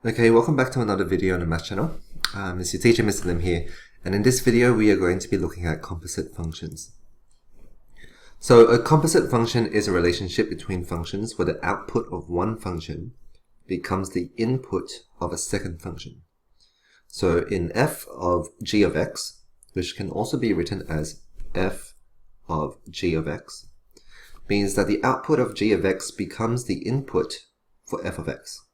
Okay, welcome back to another video on the Math channel. It's your teacher, Mr. Lim here, and in this video we are going to be looking at composite functions. So a composite function is a relationship between functions where the output of one function becomes the input of a second function. So in f of g of x, which can also be written as f of g of x, means that the output of g of x becomes the input for f of x.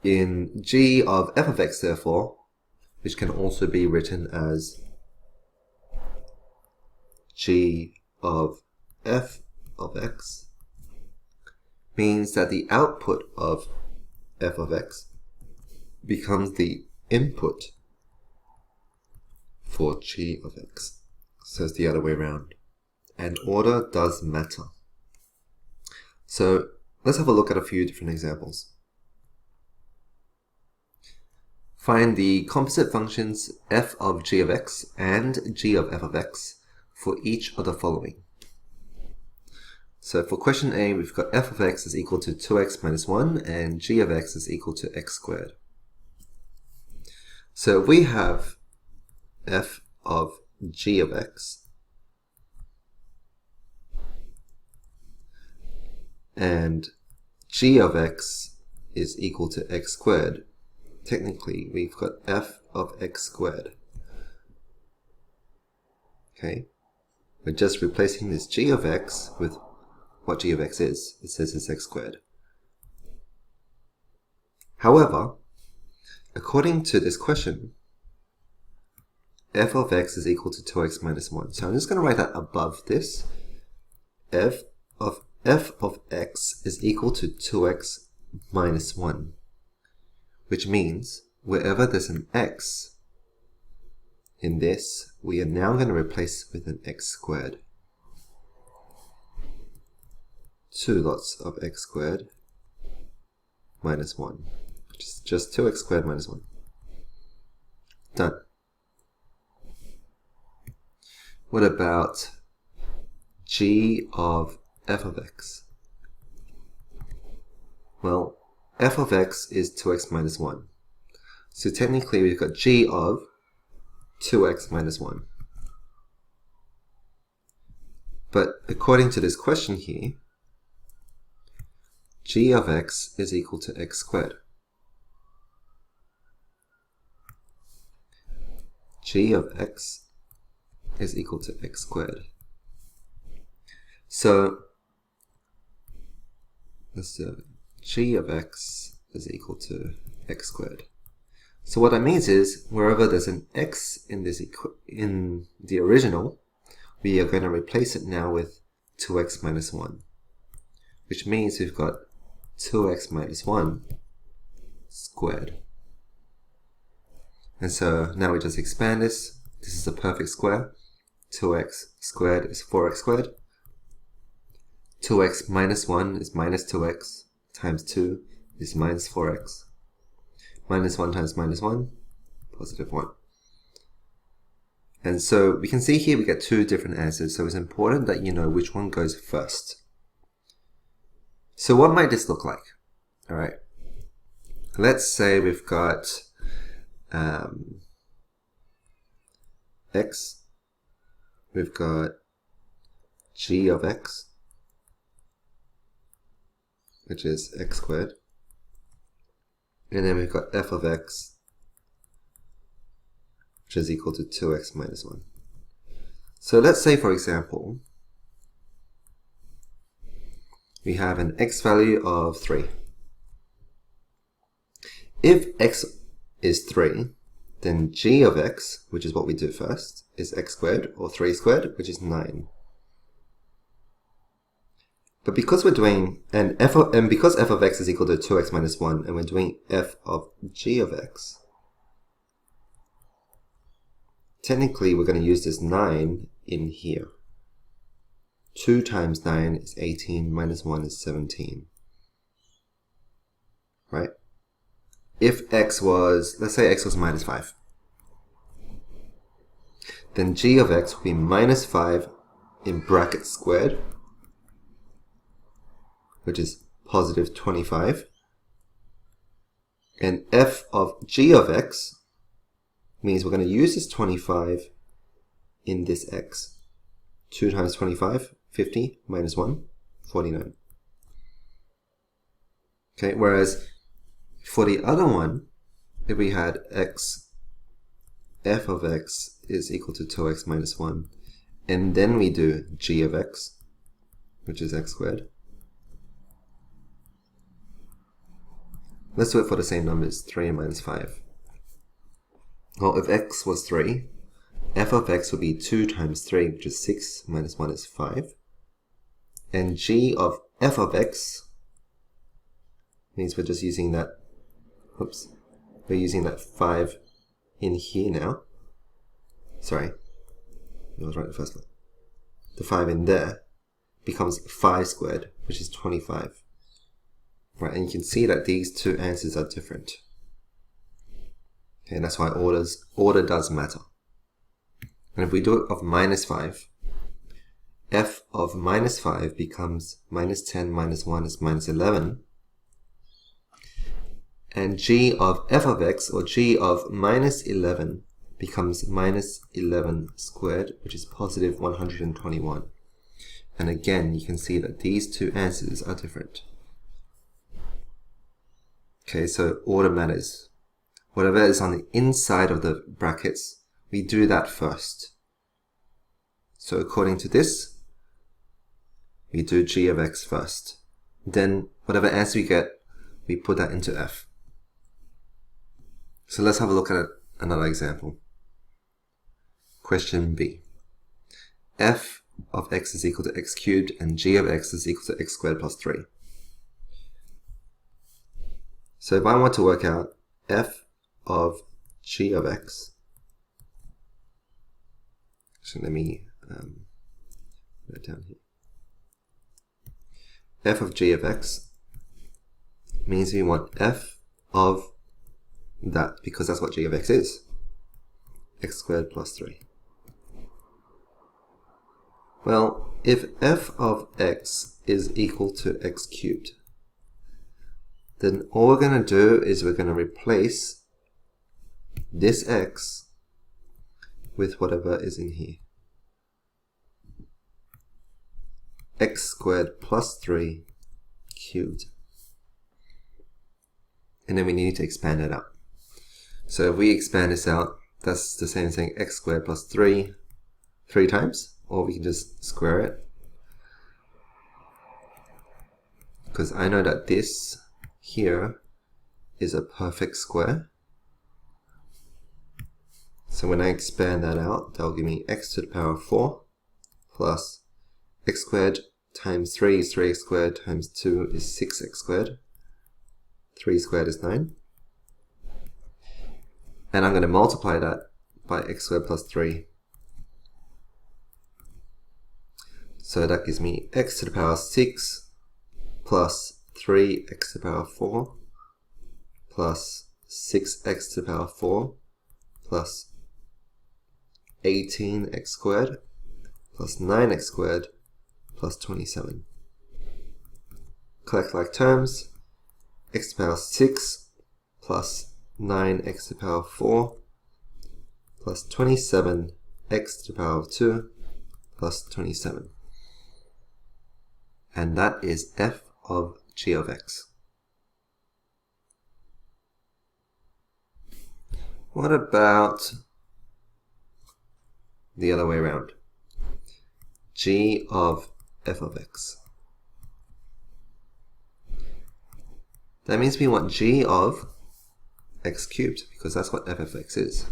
In g of f of x, therefore, which can also be written as g of f of x, means that the output of f of x becomes the input for g of x. So it's the other way around. And order does matter. So let's have a look at a few different examples. Find the composite functions f of g of x and g of f of x for each of the following. So for question A, we've got f of x is equal to 2x minus 1 and g of x is equal to x squared. So we have f of g of x and g of x is equal to x squared. Technically, we've got f of x squared. Okay, we're just replacing this g of x with what g of x is. It says it's x squared. However, according to this question, f of x is equal to 2x minus 1. So I'm just going to write that above this. f of x is equal to 2x minus 1. Which means wherever there's an x in this, we are now going to replace with an x squared. 2 lots of x squared minus 1, which is just 2x squared minus 1. Done. What about g of f of x? Well, f of x is 2x minus 1. So technically we've got g of 2x minus 1. But according to this question here, g of x is equal to x squared. G of x is equal to x squared. So let's do it. G of x is equal to x squared. So what that means is wherever there's an x in this in the original, we are going to replace it now with 2x minus 1, which means we've got 2x minus 1 squared. And so now we just expand this. This is a perfect square. 2x squared is 4x squared. 2x minus 1 is minus 2x. Times 2 is minus 4x. Minus 1 times minus 1, positive 1. And so we can see here we get two different answers, so it's important that you know which one goes first. So what might this look like? Alright, let's say we've got x, we've got g of x, which is x squared, and then we've got f of x, which is equal to 2x minus 1. So let's say, for example, we have an x value of 3. If x is 3, then g of x, which is what we do first, is x squared, or 3 squared, which is 9. But because we're doing, because f of x is equal to 2x minus 1, and we're doing f of g of x, technically we're going to use this 9 in here. 2 times 9 is 18, minus 1 is 17. Right? If x was, let's say x was minus 5, then g of x will be minus 5 in brackets squared, which is positive 25, And f of g of x means we're going to use this 25 in this x. 2 times 25, 50, minus 1, 49. Okay, whereas for the other one, if we had x, f of x is equal to 2x minus 1, and then we do g of x, which is x squared. Let's do it for the same numbers, 3 and minus 5. Well, if x was 3, f of x would be 2 times 3, which is 6, minus 1 is 5. And g of f of x means we're just using that, oops, we're using that 5 in here now. Sorry, I was right the first one. The 5 in there becomes 5 squared, which is 25. Right, and you can see that these two answers are different. Okay, and that's why order does matter. And if we do it of minus 5, f of minus 5 becomes minus 10 minus 1 is minus 11. And g of f of x, or g of minus 11, becomes minus 11 squared, which is positive 121. And again, you can see that these two answers are different. Okay, so order matters. Whatever is on the inside of the brackets, we do that first. So according to this, we do g of x first. Then whatever answer we get, we put that into f. So let's have a look at another example. Question B. F of x is equal to x cubed and g of x is equal to x squared plus 3. So if I want to work out f of g of x, so let me put it down here. F of g of x means we want f of that, because that's what g of x is, x squared plus 3. Well, if f of x is equal to x cubed, then all we're going to do is we're going to replace this x with whatever is in here. X squared plus 3 cubed. And then we need to expand it out. So if we expand this out, that's the same thing, x squared plus 3 times, or we can just square it. Because I know that this here is a perfect square. So when I expand that out, that'll give me x to the power of 4 plus x squared times 3 is 3x squared times 2 is 6x squared. 3 squared is 9. And I'm going to multiply that by x squared plus 3. So that gives me x to the power 6 plus 3x to the power 4 plus 6x to the power 4 plus 18x squared plus 9x squared plus 27. Collect like terms, x to the power 6 plus 9x to the power 4 plus 27x to the power of 2 plus 27. And that is f of g of x. What about the other way around? G of f of x. That means we want g of x cubed, because that's what f of x is.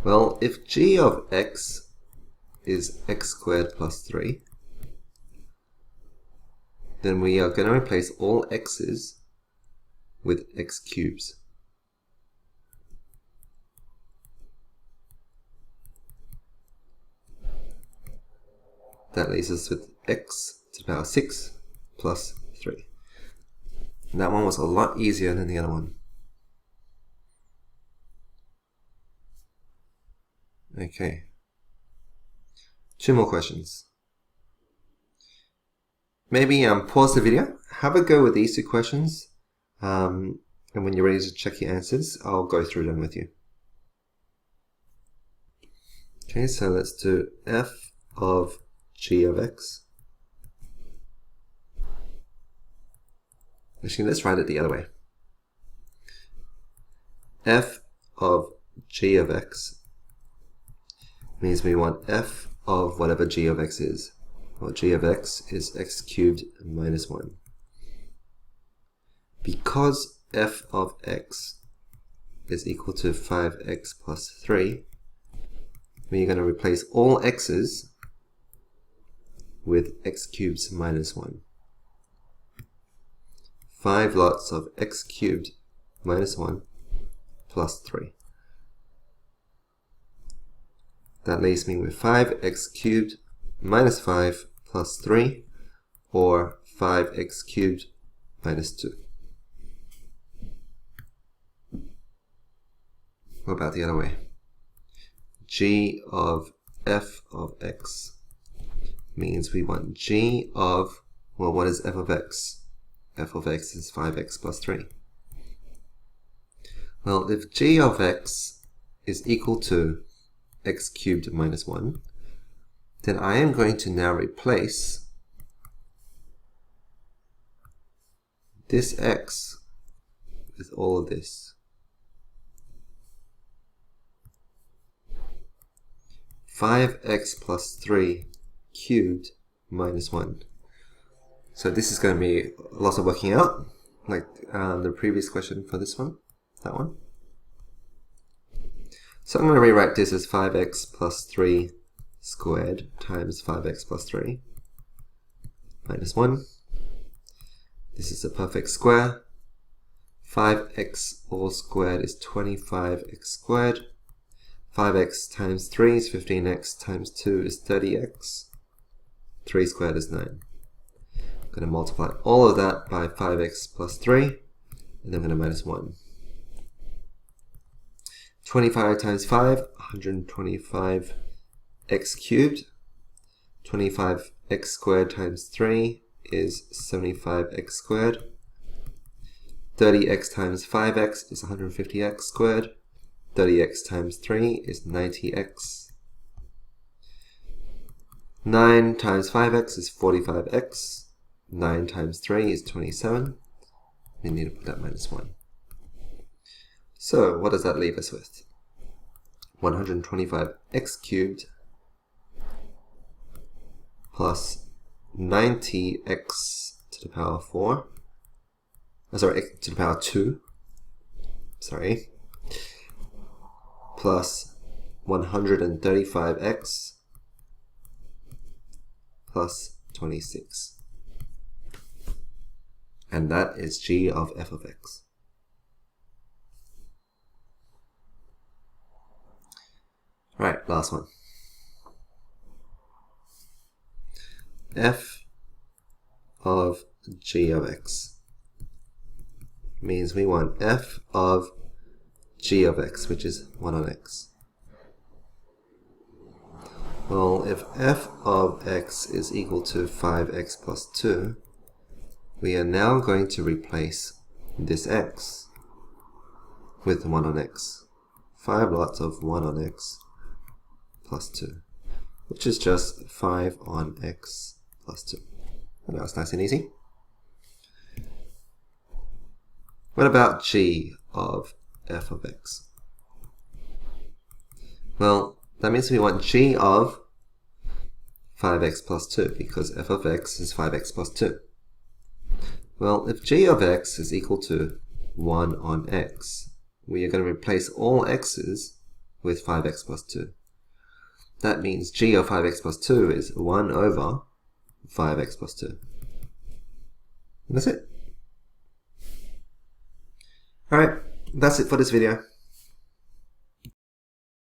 Well, if g of x is x squared plus 3, then we are going to replace all x's with x cubes. That leaves us with x to the power 6 plus 3. And that one was a lot easier than the other one. Okay. 2 more questions. Maybe pause the video, have a go with these 2 questions, And when you're ready to check your answers, I'll go through them with you. Okay, so let's do f of g of x. Actually, let's write it the other way. F of g of x means we want f of whatever g of x is. Well, g of x is x cubed minus 1. Because f of x is equal to 5x plus 3, we're going to replace all x's with x cubed minus 1. 5 lots of x cubed minus 1 plus 3. That leaves me with 5x cubed minus 5 plus 3, or 5x cubed minus 2. What about the other way? G of f of x means we want g of, well, what is f of x? F of x is 5x plus 3. Well, if g of x is equal to x cubed minus 1, then I am going to now replace this x with all of this. 5x plus 3 cubed minus 1. So this is going to be lots of working out, like the previous question for this one, that one. So I'm going to rewrite this as 5x plus 3 squared times 5x plus 3 minus 1. This is a perfect square. 5x all squared is 25x squared. 5x times 3 is 15x times 2 is 30x. 3 squared is 9. I'm going to multiply all of that by 5x plus 3, and then I'm going to minus 1. 25 times 5, 125x cubed. 25x squared times 3 is 75x squared. 30x times 5x is 150x squared. 30x times 3 is 90x. 9 times 5x is 45x. 9 times 3 is 27. We need to put that minus 1. So what does that leave us with? 125x cubed plus 90x to the power 4. Sorry, x to the power 2. Sorry. Plus 135x plus 26. And that is g of f of x. Right, last one. F of g of x means we want f of g of x, which is 1 on x. Well, if f of x is equal to 5x plus 2, we are now going to replace this x with 1 on x. 5 lots of 1 on x plus 2, which is just 5 on x plus 2. And that was nice and easy. What about g of f of x? Well, that means we want g of 5x plus 2, because f of x is 5x plus 2. Well, if g of x is equal to 1 on x, we are going to replace all x's with 5x plus 2. That means g of 5x plus 2 is 1 over 5x plus 2. And that's it. Alright, that's it for this video.